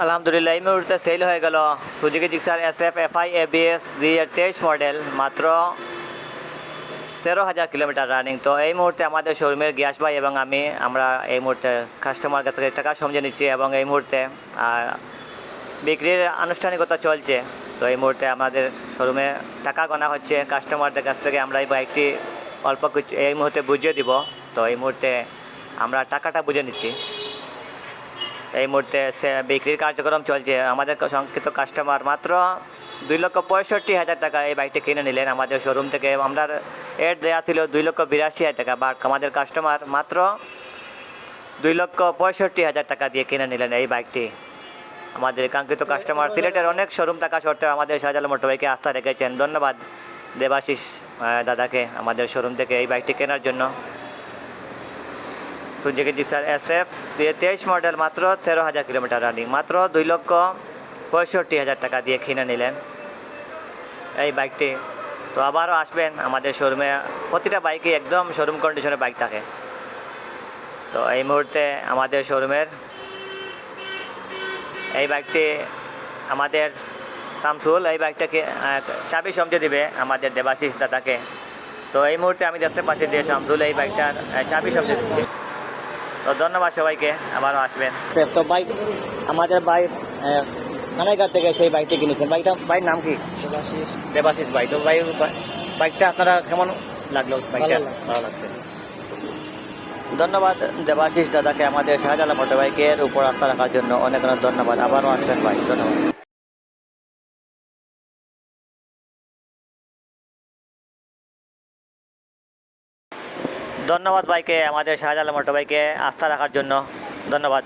আলহামদুলিল্লাহ এই মুহূর্তে সেল হয়ে গেল Suzuki Gixxer SF FI ABS 2023 model মাত্র 13,000 কিলোমিটার রানিং। তো এই মুহূর্তে আমাদের শোরুমের গিয়াস ভাই এবং আমরা এই মুহূর্তে কাস্টমার কাছ থেকে টাকা সমঝে নিচ্ছি এবং এই মুহূর্তে বিক্রির আনুষ্ঠানিকতা চলছে। তো এই মুহূর্তে আমাদের শোরুমে টাকা গোনা হচ্ছে, কাস্টমারদের কাছ থেকে আমরা এই বাইকটি অল্প কিছু এই মুহূর্তে বুঝিয়ে দিব। তো এই মুহূর্তে আমরা টাকাটা বুঝে নিচ্ছি। এই মুহূর্তে বিক্রির কার্যক্রম চলছে। আমাদের সংক্ষিপ্ত কাস্টমার মাত্র 2,65,000 টাকা এই বাইকটি কিনে নিলেন আমাদের শোরুম থেকে। আমরা এড দেওয়া ছিল 2,82,000 টাকা, বাট আমাদের কাস্টমার মাত্র 2,65,000 টাকা দিয়ে কিনে নিলেন এই বাইকটি। আমাদের কাঙ্ক্ষিত কাস্টমার সিলেটের অনেক শোরুম থাকা সত্ত্বেও আমাদের শাহজালাল মোটর বাইকে আস্থা রেখেছেন। ধন্যবাদ দেবাশিস দাদাকে আমাদের শোরুম থেকে এই বাইকটি কেনার জন্য। সুজুকি জিক্সার SF 2023 মডেল মাত্র 13,000 কিলোমিটার রানিং, মাত্র 2,65,000 টাকা দিয়ে কিনে নিলেন এই বাইকটি। তো আবারও আসবেন আমাদের শোরুমে, প্রতিটা বাইকই একদম শোরুম কন্ডিশনের বাইক থাকে। তো এই মুহূর্তে আমাদের শোরুমের এই বাইকটি আমাদের শামসুল এই বাইকটাকে চাবি সমঝে দিবে আমাদের দেবাশিস দাদাকে। তো এই মুহূর্তে আমি দেখতে পাচ্ছি যে শামসুল এই বাইকটার চাবি সমঝে দিচ্ছে। তো ধন্যবাদ সবাইকে, আবারও আসবেন। তো বাইক আমাদের বাইক কানাইঘাট থেকে সেই বাইকটি কিনেছেন। বাইক নাম কি? দেবাশিস ভাই। তো বাইকটা আপনারা কেমন লাগলো? বাইকটা ভালো লাগছে। ধন্যবাদ দেবাশিস দাদাকে আমাদের শাহজালাল মোটর বাইকের উপর আস্থা রাখার জন্য অনেক অনেক ধন্যবাদ। আবারও আসবেন ভাই, ধন্যবাদ। ধন্যবাদ ভাইকে আমাদের শাহজালাল মোটর বাইকে আস্থা রাখার জন্য, ধন্যবাদ।